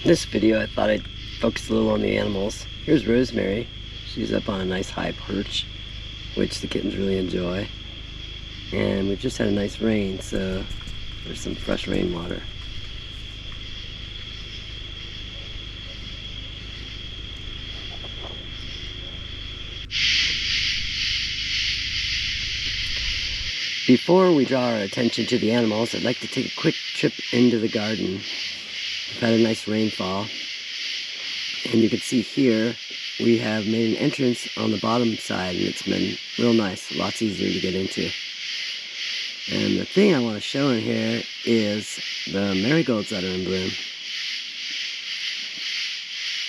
this video I thought I'd focus a little on the animals. Here's Rosemary. She's up on a nice high perch, which the kittens really enjoy. And we've just had a nice rain, so there's some fresh rainwater. Before we draw our attention to the animals, I'd like to take a quick trip into the garden. We've had a nice rainfall, and you can see here we have made an entrance on the bottom side, and it's been real nice, lots easier to get into. And the thing I want to show in here is the marigolds that are in bloom.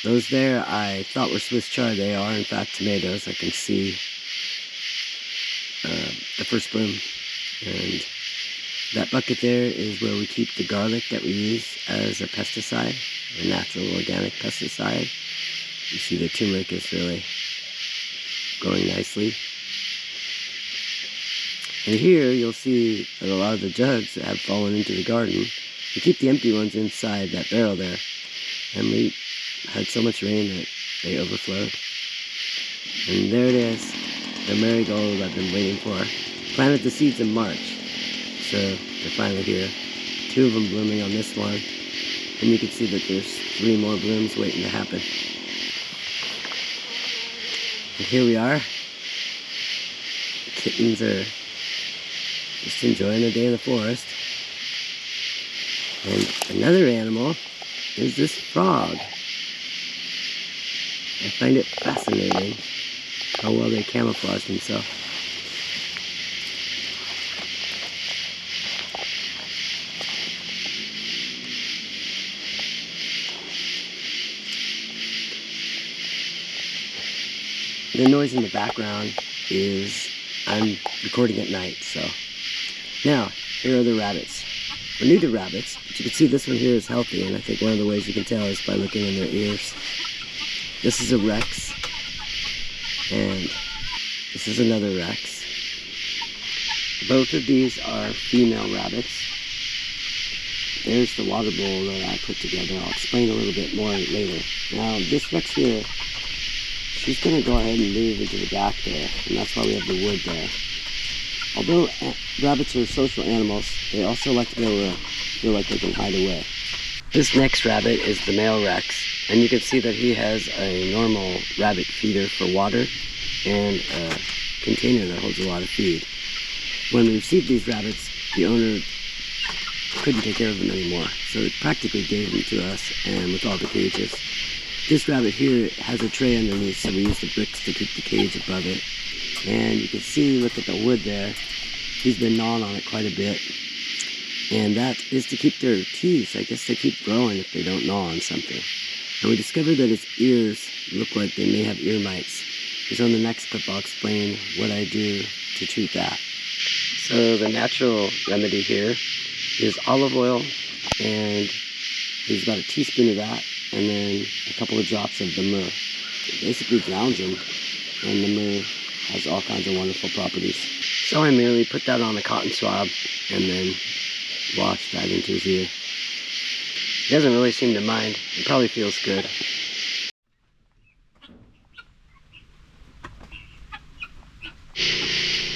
Those there I thought were Swiss chard. They are in fact tomatoes. I can see the first bloom. And that bucket there is where we keep the garlic that we use as a pesticide, a natural organic pesticide. You see the turmeric is really growing nicely. And here you'll see that a lot of the jugs that have fallen into the garden, we keep the empty ones inside that barrel there. And we had so much rain that they overflowed. And there it is, the marigold I've been waiting for. Planted the seeds in March, so they're finally here. 2 of them blooming on this one, and you can see that there's 3 more blooms waiting to happen. And here we are. The kittens are just enjoying a day in the forest. And another animal is this frog. I find it fascinating how well they camouflage themselves. The noise in the background is I'm recording at night, so. Now, here are the rabbits. We're new to rabbits, but you can see this one here is healthy, and I think one of the ways you can tell is by looking in their ears. This is a Rex, and this is another Rex. Both of these are female rabbits. There's the water bowl that I put together. I'll explain a little bit more later. Now, this Rex here, she's going to go ahead and move into the back there, and that's why we have the wood there. Although rabbits are social animals, they also like to be able to feel like they can hide away. This next rabbit is the male Rex, and you can see that he has a normal rabbit feeder for water and a container that holds a lot of feed. When we received these rabbits, the owner couldn't take care of them anymore, so it practically gave them to us, and with all the cages. This rabbit here has a tray underneath, so we use the bricks to keep the cage above it. And you can see, look at the wood there. He's been gnawing on it quite a bit. And that is to keep their teeth. I guess they keep growing if they don't gnaw on something. And we discovered that his ears look like they may have ear mites. So on the next clip I'll explain what I do to treat that. So the natural remedy here is olive oil, and there's about a teaspoon of that, and then a couple of drops of the myrrh. It basically drowns them, and the myrrh has all kinds of wonderful properties. So I merely put that on a cotton swab and then wash that into his ear. He doesn't really seem to mind. It probably feels good.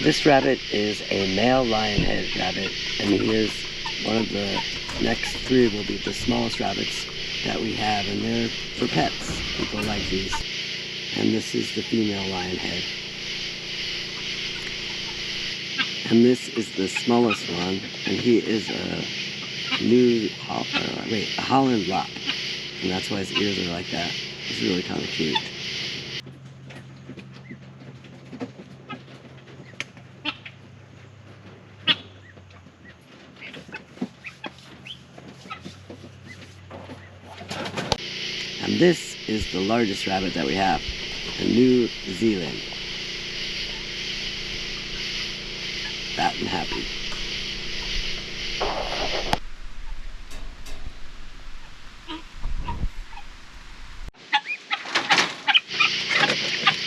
This rabbit is a male Lionhead rabbit, and here's one of the next 3 will be the smallest rabbits that we have, and they're for pets. People like these. And this is the female Lionhead. And this is the smallest one, and he is a Holland Lop, and that's why his ears are like that. He's really kind of cute. And this is the largest rabbit that we have, a New Zealand. Fat and happy.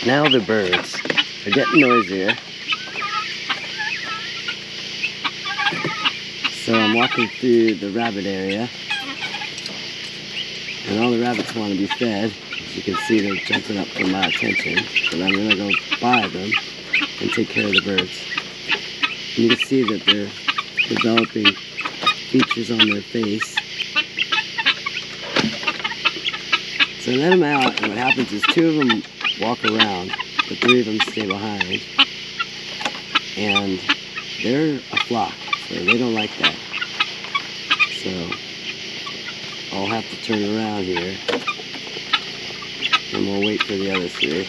Now the birds are getting noisier. So I'm walking through the rabbit area, And all the rabbits want to be fed. As you can see, they're jumping up for my attention. But I'm going to go by them and take care of the birds. And you can see that they're developing features on their face. So I let them out, and what happens is 2 of them walk around, but 3 of them stay behind. And they're a flock, so they don't like that. So I'll have to turn around here, and we'll wait for the other 3.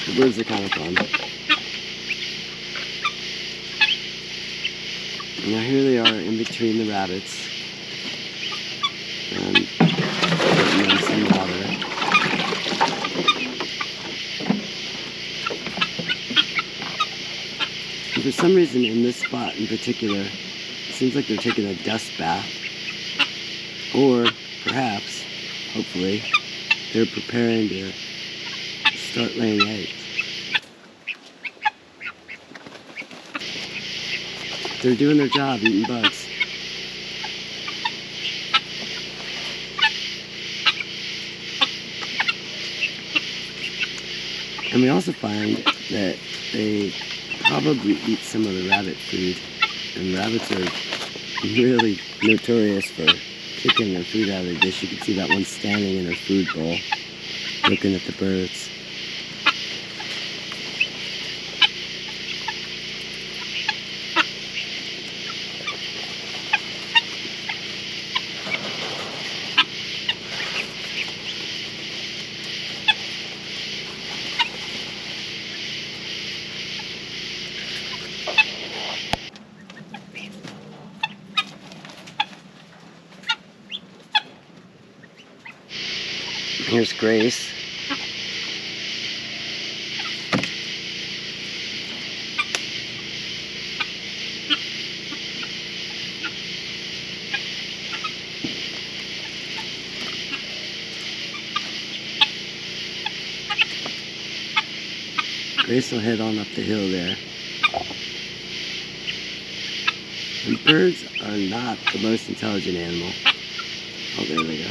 The birds are kind of fun. Now here they are in between the rabbits, and getting them some water. And for some reason in this spot in particular, it seems like they're taking a dust bath, or perhaps, hopefully, they're preparing to start laying eggs. They're doing their job, eating bugs. And we also find that they probably eat some of the rabbit food. And rabbits are really notorious for kicking their food out of their dish. You can see that one standing in her food bowl, looking at the birds. Here's Grace. Grace will head on up the hill there. And birds are not the most intelligent animal. Oh, there they go.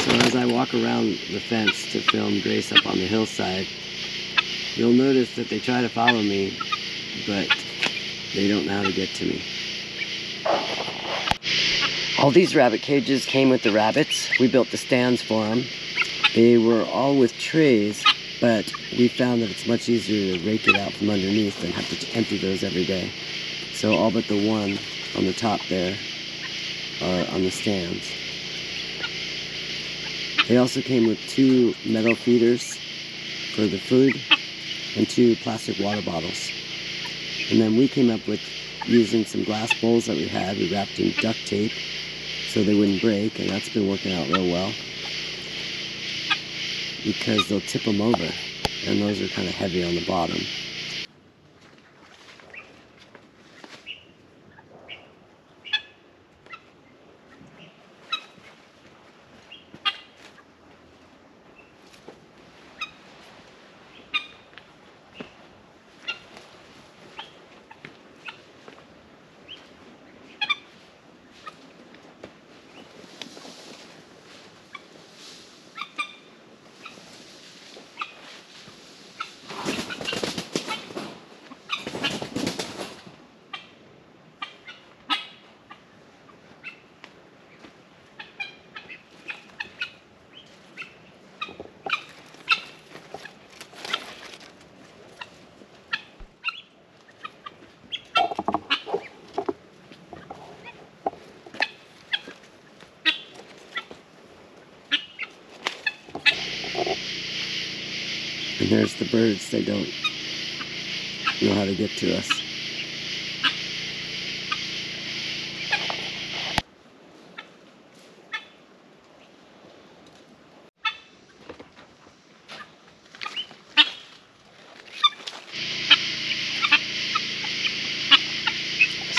So as I walk around the fence to film Grace up on the hillside, you'll notice that they try to follow me, but they don't know how to get to me. All these rabbit cages came with the rabbits. We built the stands for them. They were all with trays, but we found that it's much easier to rake it out from underneath than have to empty those every day. So all but the one on the top there are on the stands. They also came with 2 metal feeders for the food and 2 plastic water bottles. And then we came up with using some glass bowls that we had. We wrapped in duct tape so they wouldn't break, and that's been working out real well because they'll tip them over, and those are kind of heavy on the bottom. And there's the birds. They don't know how to get to us.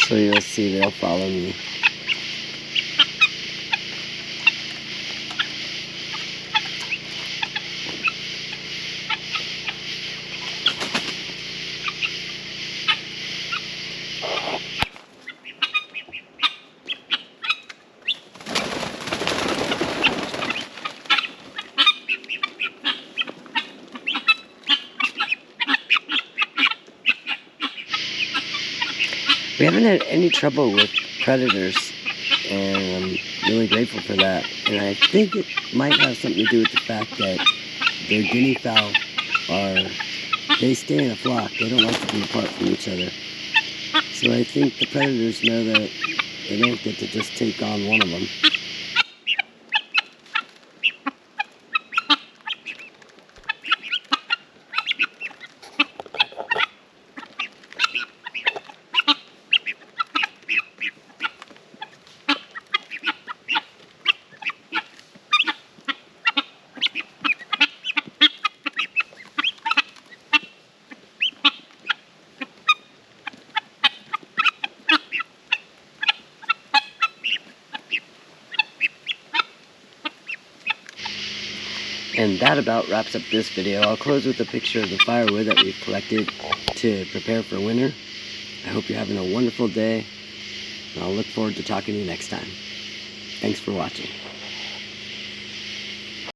So you'll see they'll follow me. We haven't had any trouble with predators, and I'm really grateful for that. And I think it might have something to do with the fact that the guinea fowl they stay in a flock. They don't like to be apart from each other. So I think the predators know that they don't get to just take on one of them. And that about wraps up this video. I'll close with a picture of the firewood that we've collected to prepare for winter. I hope you're having a wonderful day, and I'll look forward to talking to you next time. Thanks for watching.